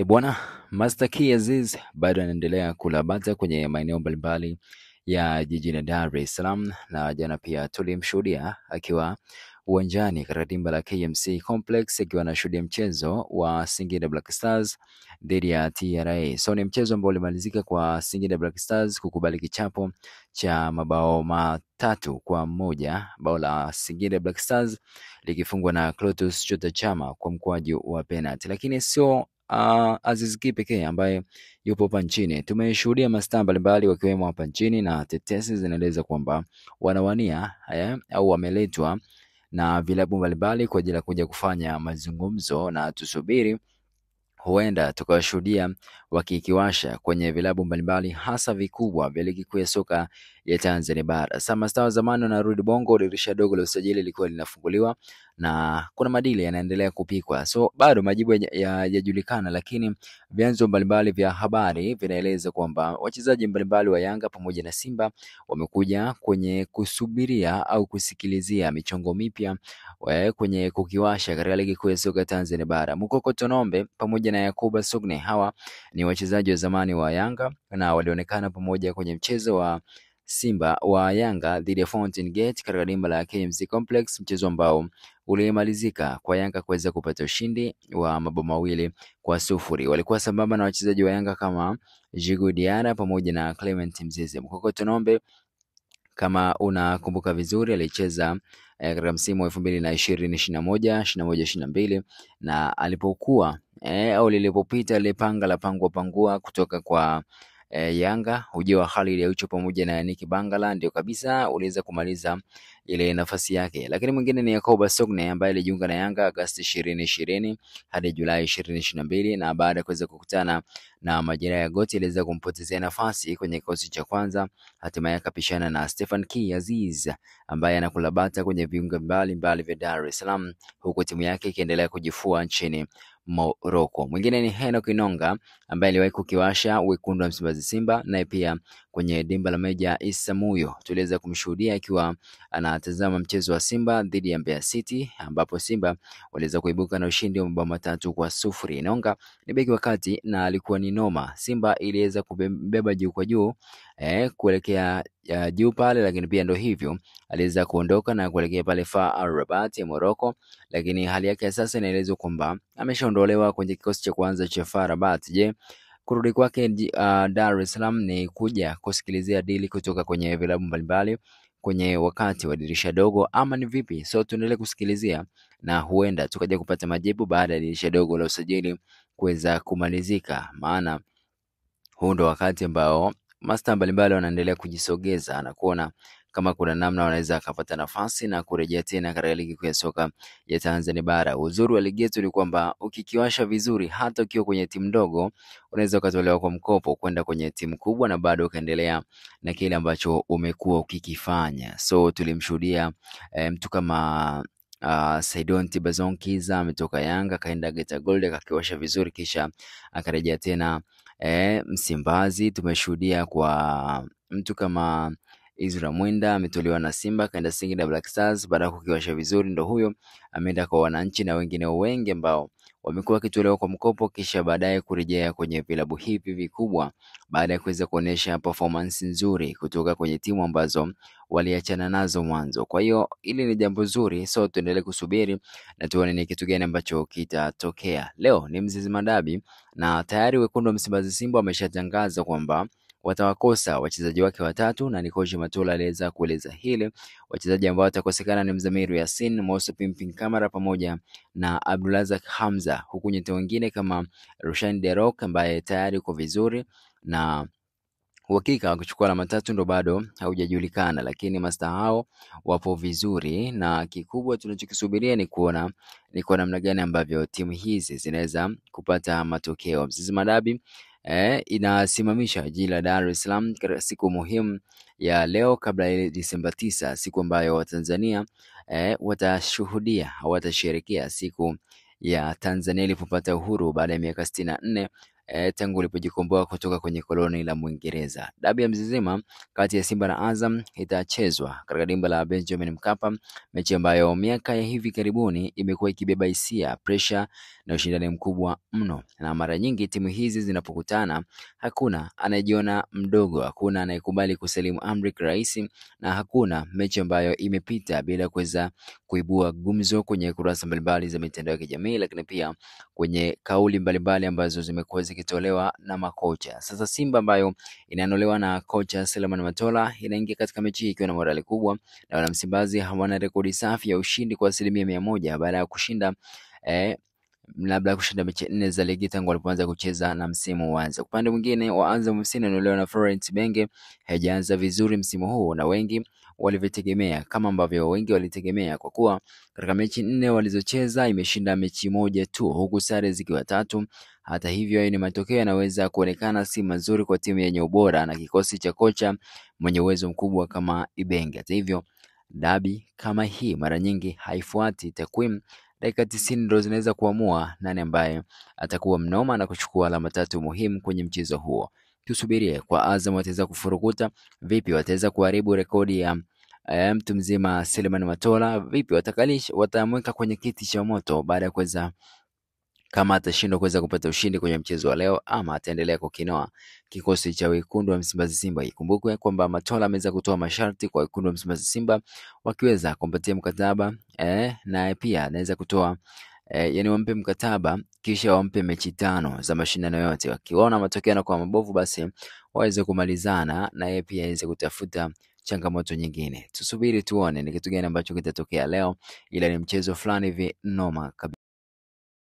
Bwana Master Key Aziz bado anaendelea kulabata kwenye maeneo mbalimbali ya jijini Dar es Salaam, na jana pia tulimshuhudia akiwa uwanjani katika dimba la KMC Complex akiwa anashuhudia mchezo wa Singida Black Stars dhidi ya TRA. So ni mchezo ambao ulimalizika kwa Singida Black Stars kukubali kichapo cha mabao 3-1, bao la Singida Black Stars likifungwa na Clatous Chota Chama kwa mkwaju wa penalty. Lakini sio Aziz Ki pekee ambaye yupo hapa nchini. Tumeshuhudia mastaa mbalimbali wakiwemo hapa nchini, na tetesi zinaeleza kwamba wanawania au wameletwa na vilabu mbalimbali kwa ajili ya kuja kufanya mazungumzo, na tusubiri huenda tukawashuhudia wakikiwasha kwenye vilabu mbalimbali hasa vikubwa vya ligi kuu ya soka ya Tanzania bara. Sasa mastaa wa zamani wanarudi Bongo, dirisha dogo la usajili lilikuwa linafunguliwa na kuna madili yanaendelea kupikwa. So bado majibu yajulikana, lakini vyanzo mbalimbali vya habari vinaeleza kwamba wachezaji mbalimbali wa Yanga pamoja na Simba wamekuja kwenye kusubiria au kusikilizia michongo mipya kwenye kukiwasha katika ligi kuu ya soka Tanzania bara. Mukoko Tonombe pamoja na Yakuba Sugne, hawa ni wachezaji wa zamani wa Yanga na walionekana pamoja kwenye mchezo wa Simba wa Yanga dhidi ya Fountain Gate katika dimba la KMC Complex, mchezo ambao ulimalizika kwa Yanga kuweza kupata ushindi wa mabao 2-0. Walikuwa sambamba na wachezaji wa Yanga kama Djigui Diarra pamoja na Clement Mzize. Mukoko Tonombe, kama unakumbuka vizuri, alicheza katika msimu wa 2020-21 na alipokuwa au lilipopita ile panga la pangua kutoka kwa Yanga, ujio wa Khalid Aucho pamoja na Yannick Bangala ndio kabisa uliweza kumaliza ile nafasi yake. Lakini mwingine ni Yakuba Sugne ambaye alijiunga na Yanga Agosti 2020 hadi Julai 2022, na baada ya kuweza kukutana na majeraha ya goti aliweza kumpotezea nafasi kwenye kikosi cha kwanza. Hatimaye akapishana na Stefan Key Aziz ambaye anakulabata kwenye viunga mbalimbali vya Dar es Salaam, huku timu yake ikiendelea kujifua nchini Morocco. Mwingine ni Henok Inonga ambaye aliwahi kukiwasha wekundu wa Msimbazi Simba, naye pia kwenye dimba la Meja Isamuyo tuliweza kumshuhudia akiwa anatazama mchezo wa Simba dhidi ya Mbeya City, ambapo Simba waliweza kuibuka na ushindi wa mabao 3-0. Inonga ni beki wa kati na alikuwa ni noma. Simba iliweza kubeba juu kwa juu kuelekea juu pale, lakini pia ndo hivyo aliweza kuondoka na kuelekea pale FAR Rabat ya Morocco, lakini hali yake sasa inaelezwa kwamba ameshaondolewa kwenye kikosi cha kwanza cha FAR Rabat. Je, kurudi kwake Dar es Salaam ni kuja kusikilizia dili kutoka kwenye vilabu mbalimbali kwenye wakati wa dirisha dogo ama ni vipi? So tuendelee kusikilizia na huenda tukaja kupata majibu baada ya dirisha dogo la usajili kuweza kumalizika, maana huu ndo wakati ambao mastaa mbalimbali wanaendelea kujisogeza na kuona kama kuna namna wanaweza kupata nafasi na kurejea tena katika ligi kuu ya soka ya Tanzania bara. Uzuri wa ligi yetu ni kwamba ukikiwasha vizuri, hata ukiwa kwenye timu ndogo unaweza ukatolewa kwa mkopo kwenda kwenye timu kubwa na bado ukaendelea na kile ambacho umekuwa ukikifanya. So tulimshuhudia mtu kama Saidon Tibazon Kiza ametoka Yanga kaenda Geita Gold akakiwasha vizuri, kisha akarejea tena Msimbazi. Tumeshuhudia kwa mtu kama Izra Mwenda ametolewa na Simba kaenda Singida Black Stars baada ya kukiwasha vizuri, ndo huyo ameenda kwa Wananchi, na wengine wengi ambao wamekuwa wakitolewa kwa mkopo kisha baadaye kurejea kwenye vilabu hivi vikubwa baada ya kuweza kuonesha performance nzuri kutoka kwenye timu ambazo waliachana nazo mwanzo. Kwa hiyo hili ni jambo zuri, so tuendelee kusubiri na tuone ni kitu gani ambacho kitatokea. Leo ni Mzizima Dabi na tayari wekundu wa Msimbazi Simba wameshatangaza kwamba watawakosa wachezaji wake watatu, na Nikoshi Matola aliweza kueleza hili. Wachezaji ambao watakosekana ni Mzamiru Yasin, Mosa Pimpin Kamara pamoja na Abdulrazak Hamza, huku nyota wengine kama Rushan Derok ambaye tayari uko vizuri na uhakika wa kuchukua alama 3 ndo bado haujajulikana, lakini mastaa hao wapo vizuri, na kikubwa tunachokisubiria ni kuona ni kwa namna gani ambavyo timu hizi zinaweza kupata matokeo. Mzizima Dabi inasimamisha jiji la Dar es Salaam katika siku muhimu ya leo kabla ya Disemba 9, siku ambayo Watanzania watashuhudia au watasherehekea siku ya Tanzania ilipopata uhuru baada ya miaka 64 tangu ilipojikomboa kutoka kwenye koloni la Mwingereza. Dabi ya Mzizima kati ya Simba na Azam itachezwa katika dimba la Benjamin Mkapa, mechi ambayo miaka ya hivi karibuni imekuwa ikibeba hisia, pressure na ushindani mkubwa mno, na mara nyingi timu hizi zinapokutana hakuna anayejiona mdogo, hakuna anayekubali kusalimu amri kirahisi, na hakuna mechi ambayo imepita bila kuweza kuibua gumzo kwenye kurasa mbalimbali za mitandao ya kijamii, lakini pia kwenye kauli mbalimbali ambazo zimekuwa zikitolewa na makocha. Sasa Simba ambayo inaanolewa na kocha Selemani Matola inaingia katika mechi ikiwa na morali kubwa, na wana Msimbazi hawana rekodi safi ya ushindi kwa 100% baada ya kushinda labda kushinda mechi 4 za ligi tangu walipoanza kucheza na msimu uanze. Upande mwingine wa Azam FC inaolewa na Florent Benge haijaanza vizuri msimu huu, na wengi walivyotegemea, kama ambavyo wengi walitegemea, kwa kuwa katika mechi 4 walizocheza imeshinda mechi moja tu, huku sare zikiwa 3. Hata hivyo, ni matokeo yanaweza kuonekana si mazuri kwa timu yenye ubora na kikosi cha kocha mwenye uwezo mkubwa kama Ibenge. Hata hivyo, dabi kama hii mara nyingi haifuati takwimu. Dakika 90 ndio zinaweza kuamua nani ambaye atakuwa mnoma na kuchukua alama 3 muhimu kwenye mchezo huo. Tusubirie kwa Azam wataweza kufurukuta vipi, wataweza kuharibu rekodi ya mtu mzima Selemani Matola vipi, watamweka kwenye kiti cha moto baada ya kuweza, kama atashindwa kuweza kupata ushindi kwenye mchezo wa leo, ama ataendelea kukinoa kikosi cha wekundu wa Msimbazi Simba. Ikumbukwe kwamba Matola ameweza kutoa masharti kwa wekundu wa Msimbazi Simba wakiweza kumpatia mkataba na pia anaweza kutoa yani wampe mkataba kisha wampe mechi 5 za mashindano yote. Wakiona matokeo yanakuwa mabovu, basi waweze kumalizana na yeye pia aweze kutafuta changamoto nyingine. Tusubiri tuone ni kitu gani ambacho kitatokea leo, ila ni mchezo fulani hivi noma kabisa.